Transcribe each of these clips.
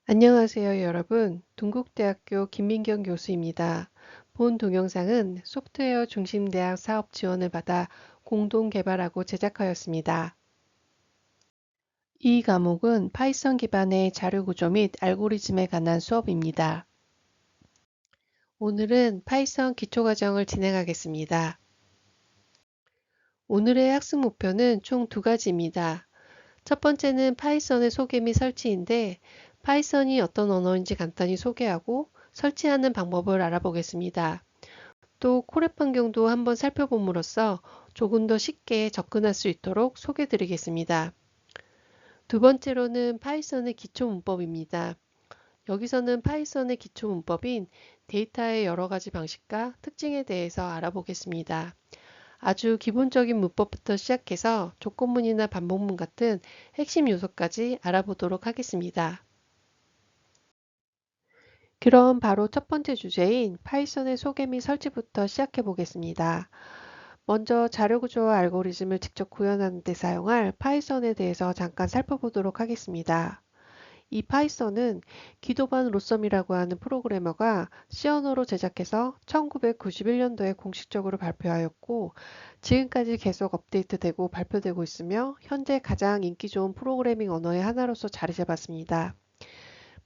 안녕하세요, 여러분. 동국대학교 김민경 교수입니다. 본 동영상은 소프트웨어 중심대학 사업 지원을 받아 공동 개발하고 제작하였습니다. 이 과목은 파이썬 기반의 자료 구조 및 알고리즘에 관한 수업입니다. 오늘은 파이썬 기초 과정을 진행하겠습니다. 오늘의 학습 목표는 총 두 가지입니다. 첫 번째는 파이썬의 소개 및 설치인데, 파이썬이 어떤 언어인지 간단히 소개하고 설치하는 방법을 알아보겠습니다. 또 코랩 환경도 한번 살펴봄으로써 조금 더 쉽게 접근할 수 있도록 소개해 드리겠습니다. 두 번째로는 파이썬의 기초 문법입니다. 여기서는 파이썬의 기초 문법인 데이터의 여러 가지 방식과 특징에 대해서 알아보겠습니다. 아주 기본적인 문법부터 시작해서 조건문이나 반복문 같은 핵심 요소까지 알아보도록 하겠습니다. 그럼 바로 첫 번째 주제인 파이썬의 소개 및 설치부터 시작해 보겠습니다. 먼저 자료 구조와 알고리즘을 직접 구현하는 데 사용할 파이썬에 대해서 잠깐 살펴보도록 하겠습니다. 이 파이썬은 기도반 로썸이라고 하는 프로그래머가 C 언어로 제작해서 1991년도에 공식적으로 발표하였고, 지금까지 계속 업데이트되고 발표되고 있으며 현재 가장 인기 좋은 프로그래밍 언어의 하나로서 자리 잡았습니다.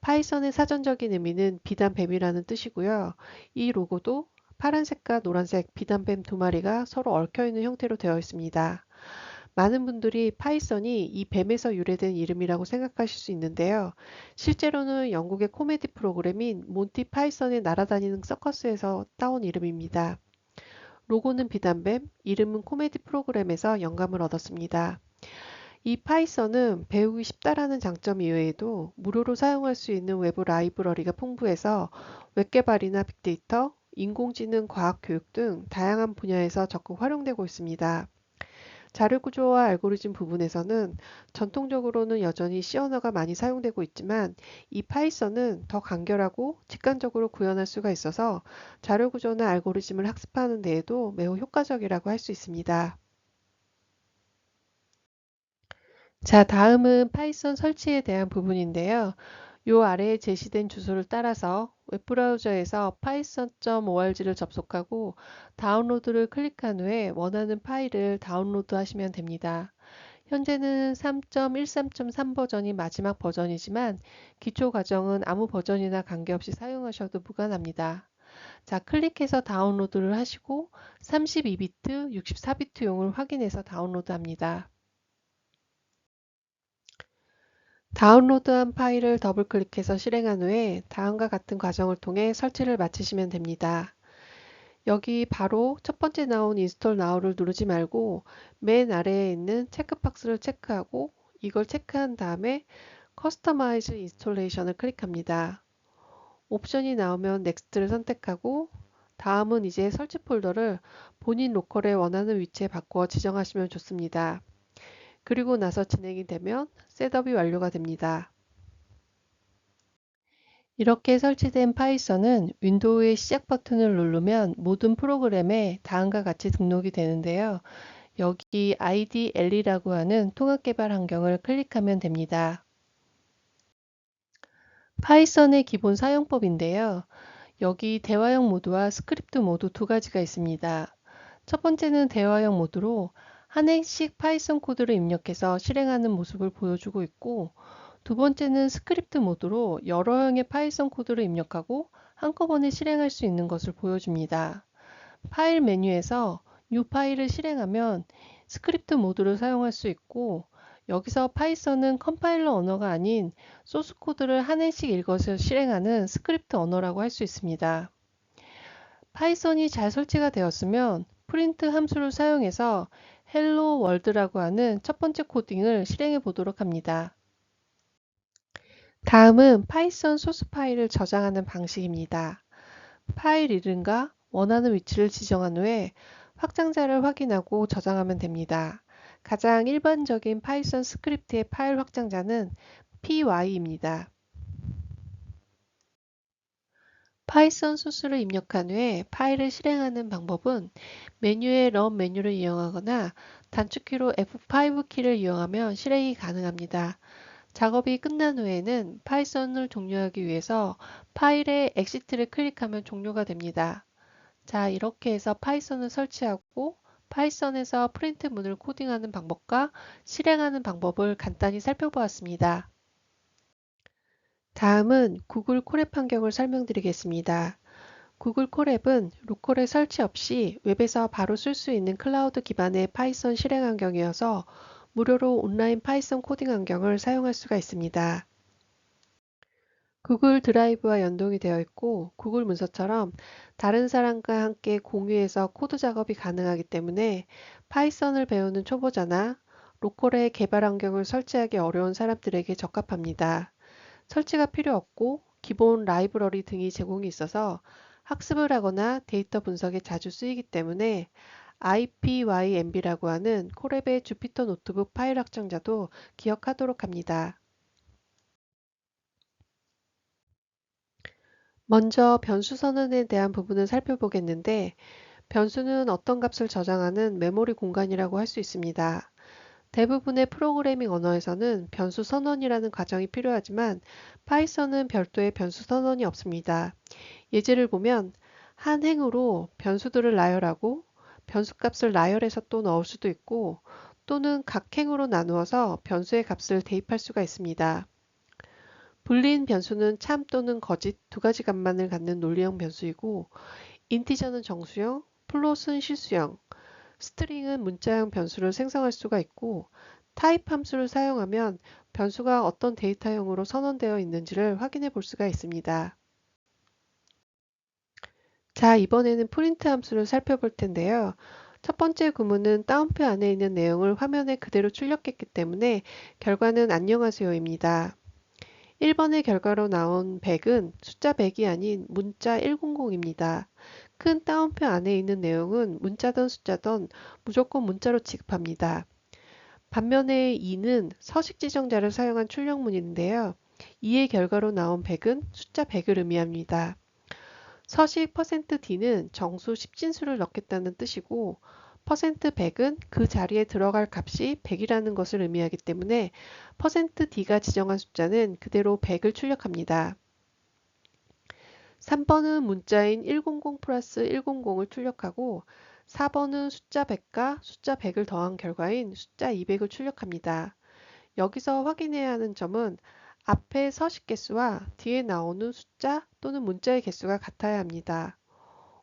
파이썬의 사전적인 의미는 비단뱀이라는 뜻이고요. 이 로고도 파란색과 노란색 비단뱀 두 마리가 서로 얽혀있는 형태로 되어 있습니다. 많은 분들이 파이썬이 이 뱀에서 유래된 이름이라고 생각하실 수 있는데요. 실제로는 영국의 코미디 프로그램인 몬티 파이썬의 날아다니는 서커스에서 따온 이름입니다. 로고는 비단뱀, 이름은 코미디 프로그램에서 영감을 얻었습니다. 이 파이썬은 배우기 쉽다라는 장점 이외에도 무료로 사용할 수 있는 외부 라이브러리가 풍부해서 웹 개발이나 빅데이터, 인공지능, 과학 교육 등 다양한 분야에서 적극 활용되고 있습니다. 자료 구조와 알고리즘 부분에서는 전통적으로는 여전히 C 언어가 많이 사용되고 있지만, 이 파이썬은 더 간결하고 직관적으로 구현할 수가 있어서 자료 구조나 알고리즘을 학습하는 데에도 매우 효과적이라고 할 수 있습니다. 자, 다음은 파이썬 설치에 대한 부분인데요. 요 아래에 제시된 주소를 따라서 웹브라우저에서 python.org를 접속하고 다운로드를 클릭한 후에 원하는 파일을 다운로드 하시면 됩니다. 현재는 3.13.3 버전이 마지막 버전이지만 기초 과정은 아무 버전이나 관계없이 사용하셔도 무관합니다. 자, 클릭해서 다운로드를 하시고 32비트, 64비트용을 확인해서 다운로드합니다. 다운로드한 파일을 더블 클릭해서 실행한 후에 다음과 같은 과정을 통해 설치를 마치시면 됩니다. 여기 바로 첫 번째 나온 인스톨 now를 누르지 말고 맨 아래에 있는 체크박스를 체크하고 이걸 체크한 다음에 커스터마이즈 인스톨레이션을 클릭합니다. 옵션이 나오면 넥스트를 선택하고 다음은 이제 설치 폴더를 본인 로컬에 원하는 위치에 바꾸어 지정하시면 좋습니다. 그리고 나서 진행이 되면 셋업이 완료가 됩니다. 이렇게 설치된 파이썬은 윈도우의 시작 버튼을 누르면 모든 프로그램에 다음과 같이 등록이 되는데요. 여기 IDLE라고 하는 통합 개발 환경을 클릭하면 됩니다. 파이썬의 기본 사용법인데요. 여기 대화형 모드와 스크립트 모드 두 가지가 있습니다. 첫 번째는 대화형 모드로 한 행씩 파이썬 코드를 입력해서 실행하는 모습을 보여주고 있고, 두 번째는 스크립트 모드로 여러 형의 파이썬 코드를 입력하고 한꺼번에 실행할 수 있는 것을 보여줍니다. 파일 메뉴에서 new 파일을 실행하면 스크립트 모드를 사용할 수 있고, 여기서 파이썬은 컴파일러 언어가 아닌 소스 코드를 한 행씩 읽어서 실행하는 스크립트 언어라고 할 수 있습니다. 파이썬이 잘 설치가 되었으면 프린트 함수를 사용해서 헬로 월드라고 하는 첫 번째 코딩을 실행해 보도록 합니다. 다음은 파이썬 소스 파일을 저장하는 방식입니다. 파일 이름과 원하는 위치를 지정한 후에 확장자를 확인하고 저장하면 됩니다. 가장 일반적인 파이썬 스크립트의 파일 확장자는 py입니다. 파이썬 소스를 입력한 후에 파일을 실행하는 방법은 메뉴의 런 메뉴를 이용하거나 단축키로 F5 키를 이용하면 실행이 가능합니다. 작업이 끝난 후에는 파이썬을 종료하기 위해서 파일의 엑시트를 클릭하면 종료가 됩니다. 자, 이렇게 해서 파이썬을 설치하고 파이썬에서 프린트 문을 코딩하는 방법과 실행하는 방법을 간단히 살펴보았습니다. 다음은 구글 콜앱 환경을 설명드리겠습니다. 구글 콜앱은 로컬에 설치 없이 웹에서 바로 쓸 수 있는 클라우드 기반의 파이썬 실행 환경이어서 무료로 온라인 파이썬 코딩 환경을 사용할 수가 있습니다. 구글 드라이브와 연동이 되어 있고 구글 문서처럼 다른 사람과 함께 공유해서 코드 작업이 가능하기 때문에 파이썬을 배우는 초보자나 로컬에 개발 환경을 설치하기 어려운 사람들에게 적합합니다. 설치가 필요 없고 기본 라이브러리 등이 제공이 있어서 학습을 하거나 데이터 분석에 자주 쓰이기 때문에 IPYNB라고 하는 콜앱의 주피터 노트북 파일 확장자도 기억하도록 합니다. 먼저 변수 선언에 대한 부분을 살펴보겠는데 변수는 어떤 값을 저장하는 메모리 공간이라고 할 수 있습니다. 대부분의 프로그래밍 언어에서는 변수 선언이라는 과정이 필요하지만 파이썬은 별도의 변수 선언이 없습니다. 예제를 보면 한 행으로 변수들을 나열하고 변수값을 나열해서 또 넣을 수도 있고 또는 각 행으로 나누어서 변수의 값을 대입할 수가 있습니다. 불린 변수는 참 또는 거짓 두 가지 값만을 갖는 논리형 변수이고 인티저는 정수형, 플롯은 실수형, 스트링은 문자형 변수를 생성할 수가 있고 타입 함수를 사용하면 변수가 어떤 데이터형으로 선언되어 있는지를 확인해 볼 수가 있습니다. 자, 이번에는 프린트 함수를 살펴볼 텐데요. 첫 번째 구문은 따옴표 안에 있는 내용을 화면에 그대로 출력했기 때문에 결과는 안녕하세요입니다. 1번의 결과로 나온 100은 숫자 100이 아닌 문자 100입니다. 큰 따옴표 안에 있는 내용은 문자든 숫자든 무조건 문자로 취급합니다. 반면에 2는 서식 지정자를 사용한 출력문인데요. 2의 결과로 나온 100은 숫자 100을 의미합니다. 서식 %d는 정수 10진수를 넣겠다는 뜻이고 %100은 그 자리에 들어갈 값이 100이라는 것을 의미하기 때문에 %d가 지정한 숫자는 그대로 100을 출력합니다. 3번은 문자인 100 플러스 100을 출력하고 4번은 숫자 100과 숫자 100을 더한 결과인 숫자 200을 출력합니다. 여기서 확인해야 하는 점은 앞에 서식 개수와 뒤에 나오는 숫자 또는 문자의 개수가 같아야 합니다.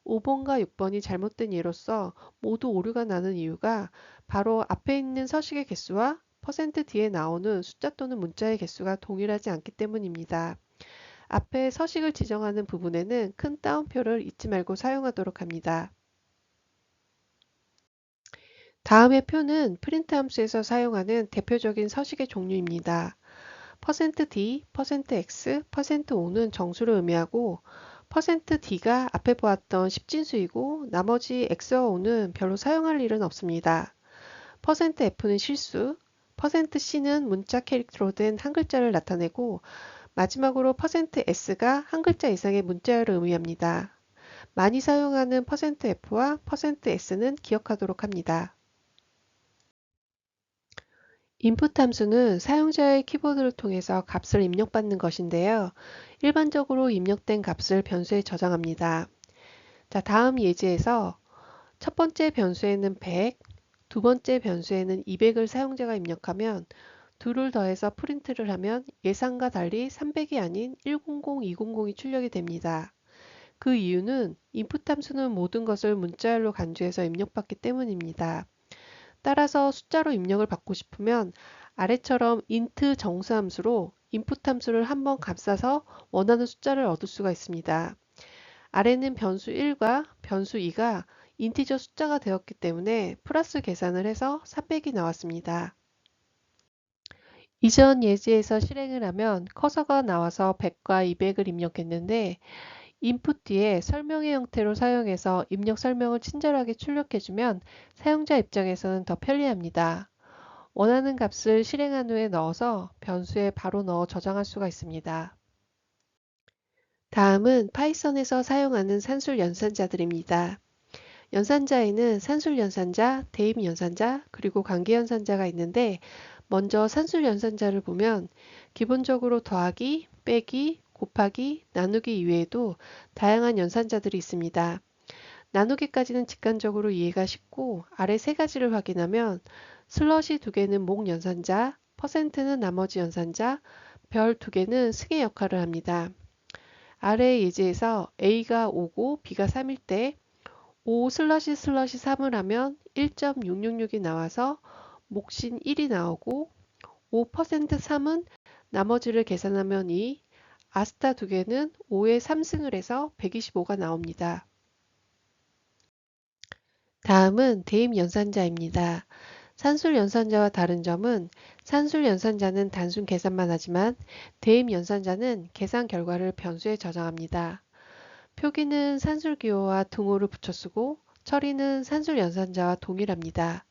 5번과 6번이 잘못된 예로서 모두 오류가 나는 이유가 바로 앞에 있는 서식의 개수와 %뒤에 나오는 숫자 또는 문자의 개수가 동일하지 않기 때문입니다. 앞에 서식을 지정하는 부분에는 큰 따옴표를 잊지 말고 사용하도록 합니다. 다음의 표는 프린트 함수에서 사용하는 대표적인 서식의 종류입니다. %d, %x, %5는 정수를 의미하고 %d가 앞에 보았던 10진수이고 나머지 x와 5는 별로 사용할 일은 없습니다. %f는 실수, %c는 문자 캐릭터로 된 한 글자를 나타내고 마지막으로 %s가 한 글자 이상의 문자열을 의미합니다. 많이 사용하는 %f와 %s는 기억하도록 합니다. 인풋 함수는 사용자의 키보드를 통해서 값을 입력받는 것인데요. 일반적으로 입력된 값을 변수에 저장합니다. 자, 다음 예제에서 첫 번째 변수에는 100, 두 번째 변수에는 200을 사용자가 입력하면 둘을 더해서 프린트를 하면 예상과 달리 300이 아닌 100, 200이 출력이 됩니다. 그 이유는 인풋 함수는 모든 것을 문자열로 간주해서 입력받기 때문입니다. 따라서 숫자로 입력을 받고 싶으면 아래처럼 int 정수 함수로 인풋 함수를 한번 값싸서 원하는 숫자를 얻을 수가 있습니다. 아래는 변수 1과 변수 2가 인티저 숫자가 되었기 때문에 플러스 계산을 해서 300이 나왔습니다. 이전 예제에서 실행을 하면 커서가 나와서 100과 200을 입력했는데 인풋 뒤에 설명의 형태로 사용해서 입력 설명을 친절하게 출력해주면 사용자 입장에서는 더 편리합니다. 원하는 값을 실행한 후에 넣어서 변수에 바로 넣어 저장할 수가 있습니다. 다음은 파이썬에서 사용하는 산술 연산자들입니다. 연산자에는 산술 연산자, 대입 연산자, 그리고 관계 연산자가 있는데 먼저 산술 연산자를 보면 기본적으로 더하기, 빼기, 곱하기, 나누기 이외에도 다양한 연산자들이 있습니다. 나누기까지는 직관적으로 이해가 쉽고 아래 세 가지를 확인하면 슬러시 두 개는 목 연산자, 퍼센트는 나머지 연산자, 별 두 개는 승의 역할을 합니다. 아래 예제에서 A가 5고 B가 3일 때 5 슬러시 슬러시 3을 하면 1.666이 나와서 몫인 1이 나오고 5% 3은 나머지를 계산하면 2, 아스타 두 개는 5에 3승을 해서 125가 나옵니다. 다음은 대입 연산자입니다. 산술 연산자와 다른 점은 산술 연산자는 단순 계산만 하지만 대입 연산자는 계산 결과를 변수에 저장합니다. 표기는 산술 기호와 등호를 붙여 쓰고 처리는 산술 연산자와 동일합니다.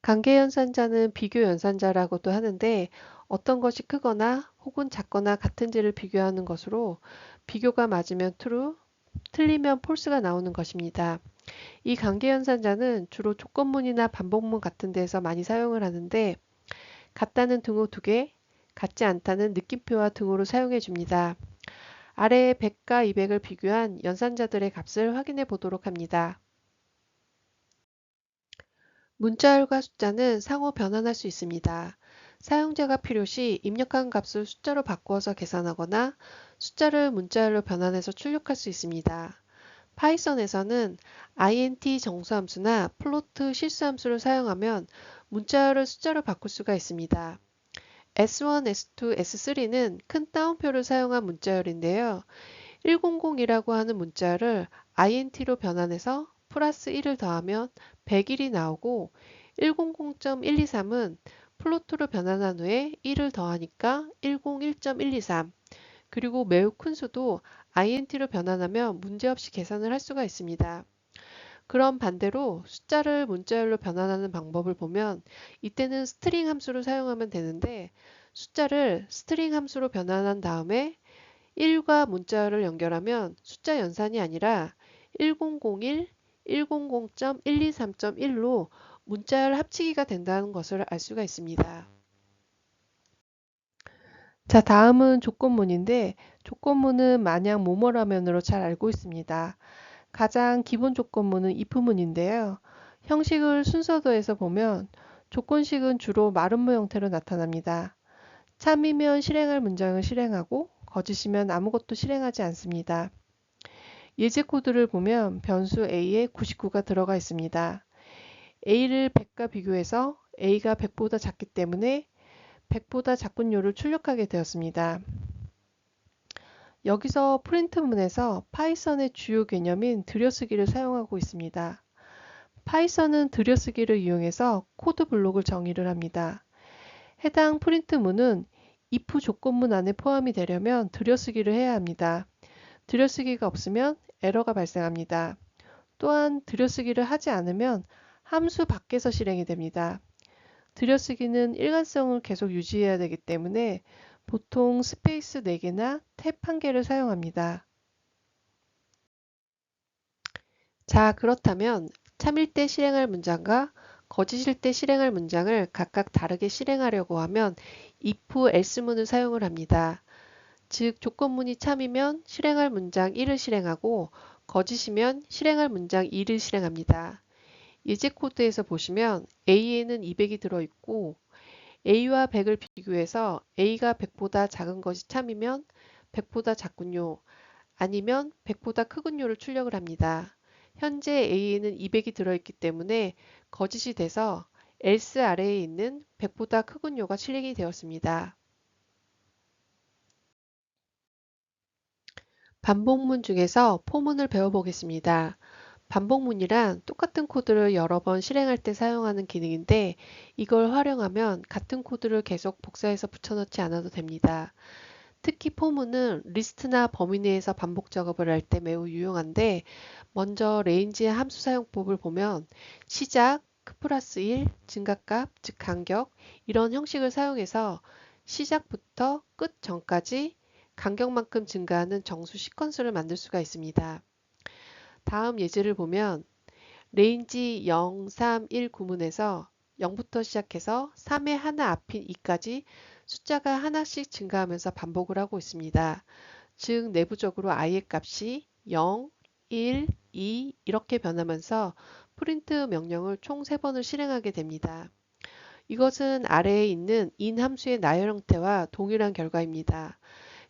관계 연산자는 비교 연산자라고도 하는데 어떤 것이 크거나 혹은 작거나 같은지를 비교하는 것으로 비교가 맞으면 true, 틀리면 false가 나오는 것입니다. 이 관계 연산자는 주로 조건문이나 반복문 같은 데서 많이 사용을 하는데 같다는 등호 2개, 같지 않다는 느낌표와 등호로 사용해 줍니다. 아래에 100과 200을 비교한 연산자들의 값을 확인해 보도록 합니다. 문자열과 숫자는 상호 변환할 수 있습니다. 사용자가 필요시 입력한 값을 숫자로 바꾸어서 계산하거나 숫자를 문자열로 변환해서 출력할 수 있습니다. 파이썬에서는 int 정수함수나 플로트 실수함수를 사용하면 문자열을 숫자로 바꿀 수가 있습니다. S1, S2, S3는 큰 따옴표를 사용한 문자열인데요. 100이라고 하는 문자열을 int로 변환해서 플러스 1을 더하면 101이 나오고 100.123은 플로트로 변환한 후에 1을 더하니까 101.123 그리고 매우 큰 수도 int로 변환하면 문제없이 계산을 할 수가 있습니다. 그럼 반대로 숫자를 문자열로 변환하는 방법을 보면 이때는 스트링 함수를 사용하면 되는데 숫자를 스트링 함수로 변환한 다음에 1과 문자열을 연결하면 숫자 연산이 아니라 1001, 100.123.1로 문자열 합치기가 된다는 것을 알 수가 있습니다. 자, 다음은 조건문인데 조건문은 마냥 뭐뭐라면으로 잘 알고 있습니다. 가장 기본 조건문은 if문인데요. 형식을 순서도에서 보면 조건식은 주로 마름모 형태로 나타납니다. 참이면 실행할 문장을 실행하고 거짓이면 아무것도 실행하지 않습니다. 예제 코드를 보면 변수 a에 99가 들어가 있습니다. a를 100과 비교해서 a가 100보다 작기 때문에 100보다 작은 요를 출력하게 되었습니다. 여기서 프린트문에서 파이썬의 주요 개념인 들여쓰기를 사용하고 있습니다. 파이썬은 들여쓰기를 이용해서 코드 블록을 정의를 합니다. 해당 프린트문은 if 조건문 안에 포함이 되려면 들여쓰기를 해야 합니다. 들여쓰기가 없으면 에러가 발생합니다. 또한 들여쓰기를 하지 않으면 함수 밖에서 실행이 됩니다. 들여쓰기는 일관성을 계속 유지해야 되기 때문에 보통 스페이스 4개나 탭 1개를 사용합니다. 자, 그렇다면 참일 때 실행할 문장과 거짓일 때 실행할 문장을 각각 다르게 실행하려고 하면 if, else문을 사용을 합니다. 즉, 조건문이 참이면 실행할 문장 1을 실행하고 거짓이면 실행할 문장 2를 실행합니다. 예제 코드에서 보시면 A에는 200이 들어있고 A와 100을 비교해서 A가 100보다 작은 것이 참이면 100보다 작군요. 아니면 100보다 크군요를 출력을 합니다. 현재 A에는 200이 들어있기 때문에 거짓이 돼서 else 아래에 있는 100보다 크군요가 실행이 되었습니다. 반복문 중에서 포문을 배워보겠습니다. 반복문이란 똑같은 코드를 여러 번 실행할 때 사용하는 기능인데 이걸 활용하면 같은 코드를 계속 복사해서 붙여넣지 않아도 됩니다. 특히 포문은 리스트나 범위 내에서 반복 작업을 할 때 매우 유용한데 먼저 레인지의 함수 사용법을 보면 시작, 플러스 1, 증가값, 즉 간격 이런 형식을 사용해서 시작부터 끝 전까지 간격만큼 증가하는 정수 시퀀스를 만들 수가 있습니다. 다음 예제를 보면 레인지 0, 3, 1 구문에서 0부터 시작해서 3의 하나 앞인 2까지 숫자가 하나씩 증가하면서 반복을 하고 있습니다. 즉 내부적으로 i의 값이 0, 1, 2 이렇게 변하면서 프린트 명령을 총 3번을 실행하게 됩니다. 이것은 아래에 있는 인 함수의 나열 형태와 동일한 결과입니다.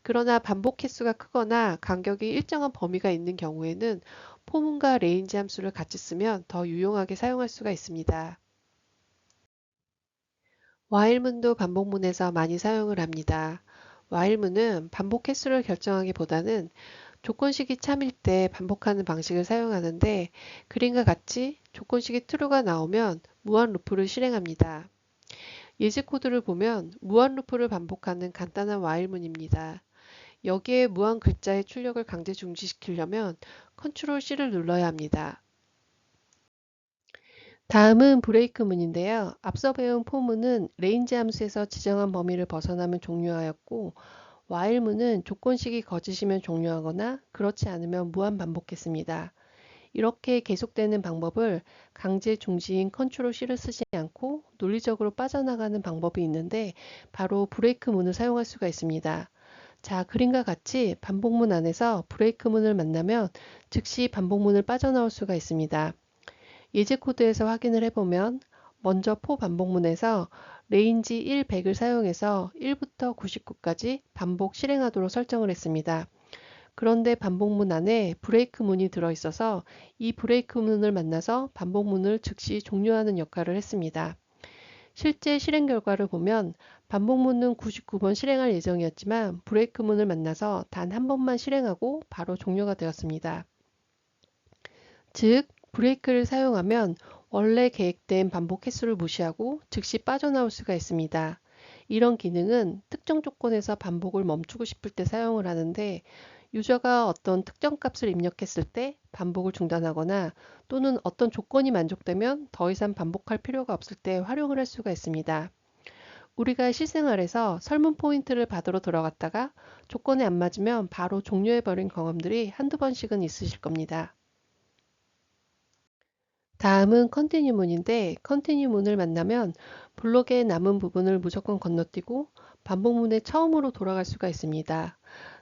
그러나 반복 횟수가 크거나 간격이 일정한 범위가 있는 경우에는 포문과 레인지 함수를 같이 쓰면 더 유용하게 사용할 수가 있습니다. while문도 반복문에서 많이 사용을 합니다. while문은 반복 횟수를 결정하기보다는 조건식이 참일 때 반복하는 방식을 사용하는데 그림과 같이 조건식이 true가 나오면 무한 루프를 실행합니다. 예제 코드를 보면 무한 루프를 반복하는 간단한 while문입니다. 여기에 무한 글자의 출력을 강제 중지시키려면 컨트롤 C를 눌러야 합니다. 다음은 브레이크문인데요. 앞서 배운 포문은 레인지 함수에서 지정한 범위를 벗어나면 종료하였고 while문은 조건식이 거짓이면 종료하거나 그렇지 않으면 무한 반복했습니다. 이렇게 계속되는 방법을 강제 중지인 컨트롤 C를 쓰지 않고 논리적으로 빠져나가는 방법이 있는데 바로 브레이크문을 사용할 수가 있습니다. 자, 그림과 같이 반복문 안에서 브레이크문을 만나면 즉시 반복문을 빠져나올 수가 있습니다. 예제 코드에서 확인을 해보면 먼저 포 반복문에서 레인지 1, 100을 사용해서 1부터 99까지 반복 실행하도록 설정을 했습니다. 그런데 반복문 안에 브레이크문이 들어있어서 이 브레이크문을 만나서 반복문을 즉시 종료하는 역할을 했습니다. 실제 실행 결과를 보면 반복문은 99번 실행할 예정이었지만 브레이크문을 만나서 단 한 번만 실행하고 바로 종료가 되었습니다. 즉, 브레이크를 사용하면 원래 계획된 반복 횟수를 무시하고 즉시 빠져나올 수가 있습니다. 이런 기능은 특정 조건에서 반복을 멈추고 싶을 때 사용을 하는데 유저가 어떤 특정 값을 입력했을 때 반복을 중단하거나 또는 어떤 조건이 만족되면 더 이상 반복할 필요가 없을 때 활용을 할 수가 있습니다. 우리가 실생활에서 설문 포인트를 받으러 들어갔다가 조건에 안 맞으면 바로 종료해버린 경험들이 한두 번씩은 있으실 겁니다. 다음은 컨티뉴문인데 컨티뉴문을 만나면 블록의 남은 부분을 무조건 건너뛰고 반복문의 처음으로 돌아갈 수가 있습니다.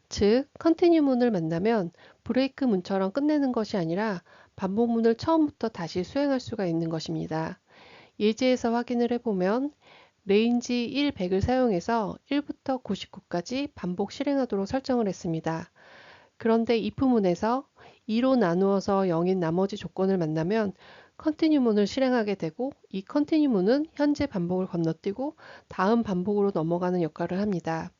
즉, 컨티뉴문을 만나면 브레이크 문처럼 끝내는 것이 아니라 반복문을 처음부터 다시 수행할 수가 있는 것입니다. 예제에서 확인을 해보면 레인지 1, 100을 사용해서 1부터 99까지 반복 실행하도록 설정을 했습니다. 그런데 if문에서 2로 나누어서 0인 나머지 조건을 만나면 컨티뉴문을 실행하게 되고 이 컨티뉴문은 현재 반복을 건너뛰고 다음 반복으로 넘어가는 역할을 합니다.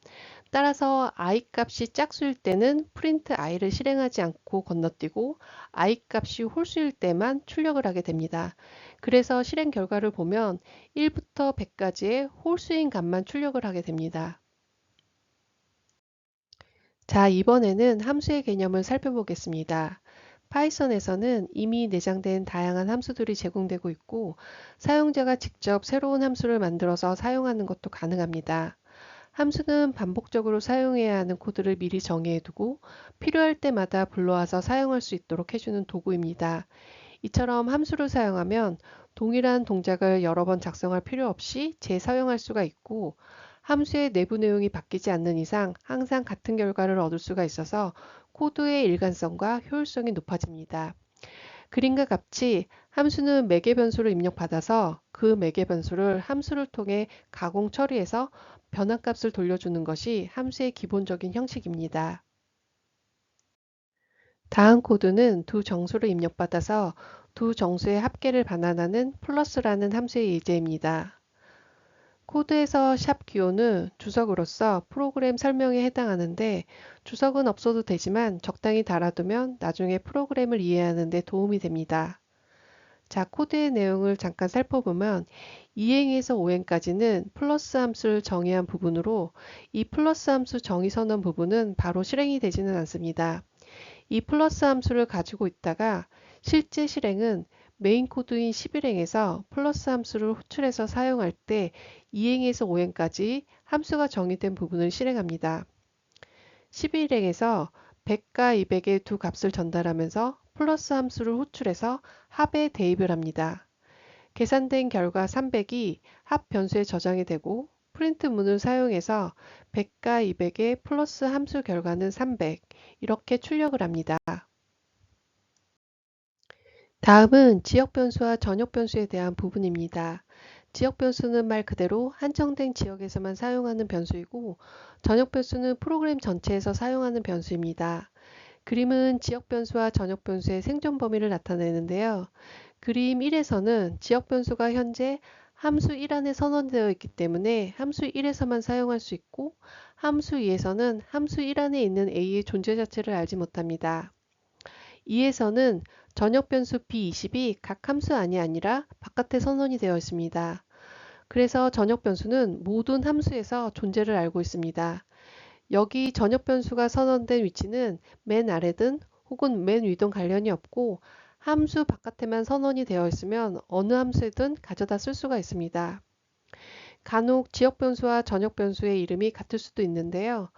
따라서 i 값이 짝수일 때는 프린트 i를 실행하지 않고 건너뛰고 i 값이 홀수일 때만 출력을 하게 됩니다. 그래서 실행 결과를 보면 1부터 100까지의 홀수인 값만 출력을 하게 됩니다. 자, 이번에는 함수의 개념을 살펴보겠습니다. 파이썬에서는 이미 내장된 다양한 함수들이 제공되고 있고 사용자가 직접 새로운 함수를 만들어서 사용하는 것도 가능합니다. 함수는 반복적으로 사용해야 하는 코드를 미리 정의해두고 필요할 때마다 불러와서 사용할 수 있도록 해주는 도구입니다. 이처럼 함수를 사용하면 동일한 동작을 여러 번 작성할 필요 없이 재사용할 수가 있고 함수의 내부 내용이 바뀌지 않는 이상 항상 같은 결과를 얻을 수가 있어서 코드의 일관성과 효율성이 높아집니다. 그림과 같이 함수는 매개 변수를 입력받아서 그 매개 변수를 함수를 통해 가공 처리해서 변환값을 돌려주는 것이 함수의 기본적인 형식입니다. 다음 코드는 두 정수를 입력받아서 두 정수의 합계를 반환하는 플러스라는 함수의 예제입니다. 코드에서 샵 기호는 주석으로서 프로그램 설명에 해당하는데 주석은 없어도 되지만 적당히 달아두면 나중에 프로그램을 이해하는 데 도움이 됩니다. 자, 코드의 내용을 잠깐 살펴보면 2행에서 5행까지는 플러스 함수를 정의한 부분으로 이 플러스 함수 정의 선언 부분은 바로 실행이 되지는 않습니다. 이 플러스 함수를 가지고 있다가 실제 실행은 메인 코드인 11행에서 플러스 함수를 호출해서 사용할 때 2행에서 5행까지 함수가 정의된 부분을 실행합니다. 11행에서 100과 200의 두 값을 전달하면서 플러스 함수를 호출해서 합에 대입을 합니다. 계산된 결과 300이 합 변수에 저장이 되고 프린트 문을 사용해서 100과 200의 플러스 함수 결과는 300 이렇게 출력을 합니다. 다음은 지역 변수와 전역 변수에 대한 부분입니다. 지역 변수는 말 그대로 한정된 지역에서만 사용하는 변수이고 전역 변수는 프로그램 전체에서 사용하는 변수입니다. 그림은 지역 변수와 전역 변수의 생존 범위를 나타내는데요. 그림 1에서는 지역 변수가 현재 함수 1 안에 선언되어 있기 때문에 함수 1에서만 사용할 수 있고 함수 2에서는 함수 1 안에 있는 a의 존재 자체를 알지 못합니다. 2에서는 전역 변수 b20이 각 함수 안이 아니라 바깥에 선언이 되어 있습니다. 그래서 전역 변수는 모든 함수에서 존재를 알고 있습니다. 여기 전역 변수가 선언된 위치는 맨 아래든 혹은 맨 위든 관련이 없고 함수 바깥에만 선언이 되어 있으면 어느 함수든 가져다 쓸 수가 있습니다. 간혹 지역 변수와 전역 변수의 이름이 같을 수도 있는데요.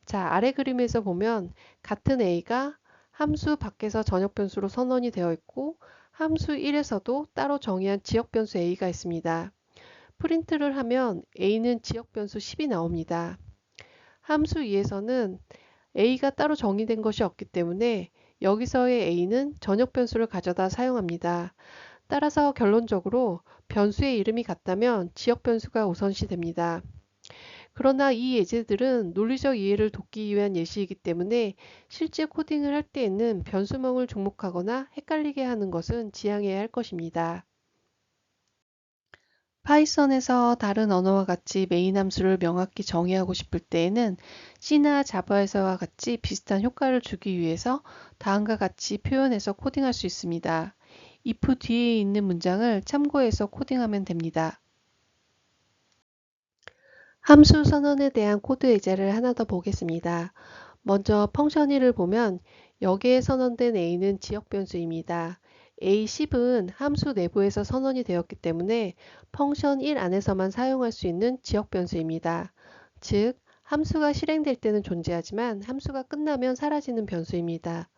자, 아래 그림에서 보면 같은 a가 함수 밖에서 전역 변수로 선언이 되어 있고 함수 1에서도 따로 정의한 지역 변수 a가 있습니다. 프린트를 하면 a는 지역 변수 10이 나옵니다. 함수 2에서는 a가 따로 정의된 것이 없기 때문에 여기서의 a는 전역 변수를 가져다 사용합니다. 따라서 결론적으로 변수의 이름이 같다면 지역 변수가 우선시 됩니다. 그러나 이 예제들은 논리적 이해를 돕기 위한 예시이기 때문에 실제 코딩을 할 때에는 변수명을 중복하거나 헷갈리게 하는 것은 지양해야 할 것입니다. 파이썬에서 다른 언어와 같이 메인 함수를 명확히 정의하고 싶을 때에는 C나 자바에서와 같이 비슷한 효과를 주기 위해서 다음과 같이 표현해서 코딩할 수 있습니다. if 뒤에 있는 문장을 참고해서 코딩하면 됩니다. 함수 선언에 대한 코드 예제를 하나 더 보겠습니다. 먼저 펑션 1을 보면 여기에 선언된 a는 지역 변수입니다. a10은 함수 내부에서 선언이 되었기 때문에 펑션 1 안에서만 사용할 수 있는 지역 변수입니다. 즉, 함수가 실행될 때는 존재하지만 함수가 끝나면 사라지는 변수입니다.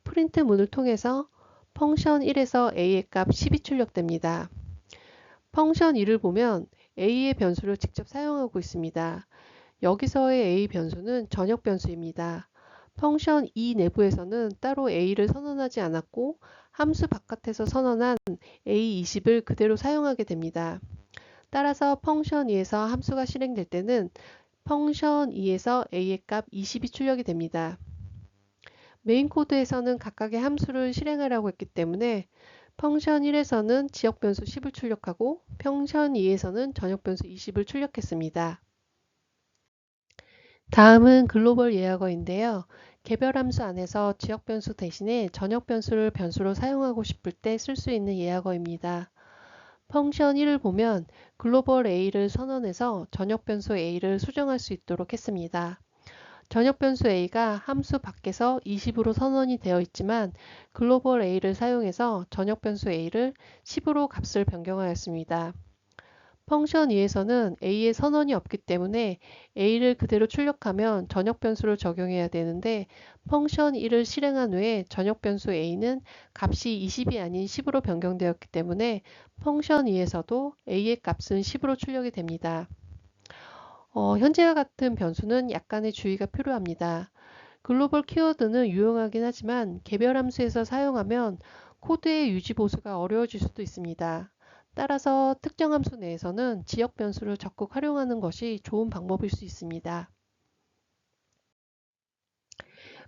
프린트 문을 통해서 펑션 1에서 a의 값 10이 출력됩니다. 펑션 2를 보면 a의 변수를 직접 사용하고 있습니다. 여기서의 a 변수는 전역 변수입니다. 펑션 2 내부에서는 따로 a를 선언하지 않았고 함수 바깥에서 선언한 a20을 그대로 사용하게 됩니다. 따라서 펑션 2에서 함수가 실행될 때는 펑션 2에서 a의 값 20이 출력이 됩니다. 메인 코드에서는 각각의 함수를 실행하려고 했기 때문에 펑션 1에서는 지역 변수 10을 출력하고 펑션 2에서는 전역 변수 20을 출력했습니다. 다음은 글로벌 예약어인데요. 개별 함수 안에서 지역 변수 대신에 전역 변수를 변수로 사용하고 싶을 때 쓸 수 있는 예약어입니다. 펑션 1을 보면 글로벌 a를 선언해서 전역 변수 a를 수정할 수 있도록 했습니다. 전역 변수 a가 함수 밖에서 20으로 선언이 되어 있지만 글로벌 a를 사용해서 전역 변수 a를 10으로 값을 변경하였습니다. 펑션 2에서는 a의 선언이 없기 때문에 a를 그대로 출력하면 전역 변수를 적용해야 되는데 펑션 1을 실행한 후에 전역 변수 a는 값이 20이 아닌 10으로 변경되었기 때문에 펑션 2에서도 a의 값은 10으로 출력이 됩니다. 현재와 같은 변수는 약간의 주의가 필요합니다. 글로벌 키워드는 유용하긴 하지만 개별 함수에서 사용하면 코드의 유지 보수가 어려워질 수도 있습니다. 따라서 특정 함수 내에서는 지역 변수를 적극 활용하는 것이 좋은 방법일 수 있습니다.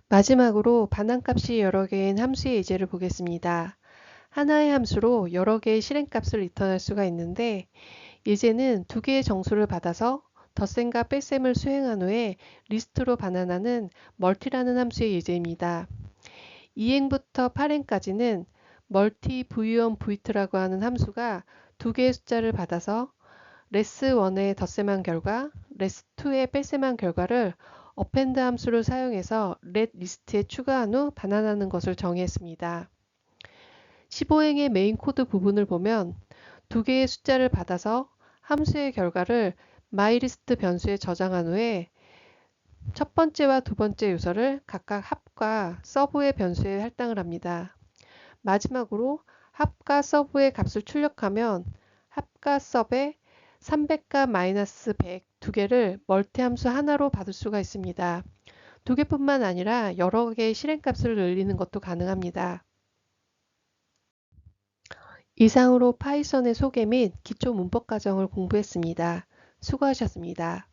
마지막으로 반환값이 여러 개인 함수의 예제를 보겠습니다. 하나의 함수로 여러 개의 실행값을 리턴할 수가 있는데 예제는 두 개의 정수를 받아서 덧셈과 뺄셈을 수행한 후에 리스트로 반환하는 멀티라는 함수의 예제입니다. 2행부터 8행까지는 멀티 v1 v2라고 하는 함수가 두 개의 숫자를 받아서 레스1에 덧셈한 결과 레스2에 뺄셈한 결과를 어펜드 함수를 사용해서 렛 리스트에 추가한 후 반환하는 것을 정의했습니다. 15행의 메인 코드 부분을 보면 두 개의 숫자를 받아서 함수의 결과를 myList 변수에 저장한 후에 첫 번째와 두 번째 요소를 각각 합과 서브의 변수에 할당을 합니다. 마지막으로 합과 서브의 값을 출력하면 300과 sub에 300과 마이너스 100 두 개를 멀티함수 하나로 받을 수가 있습니다. 두 개뿐만 아니라 여러 개의 실행값을 늘리는 것도 가능합니다. 이상으로 파이썬의 소개 및 기초 문법 과정을 공부했습니다. 수고하셨습니다.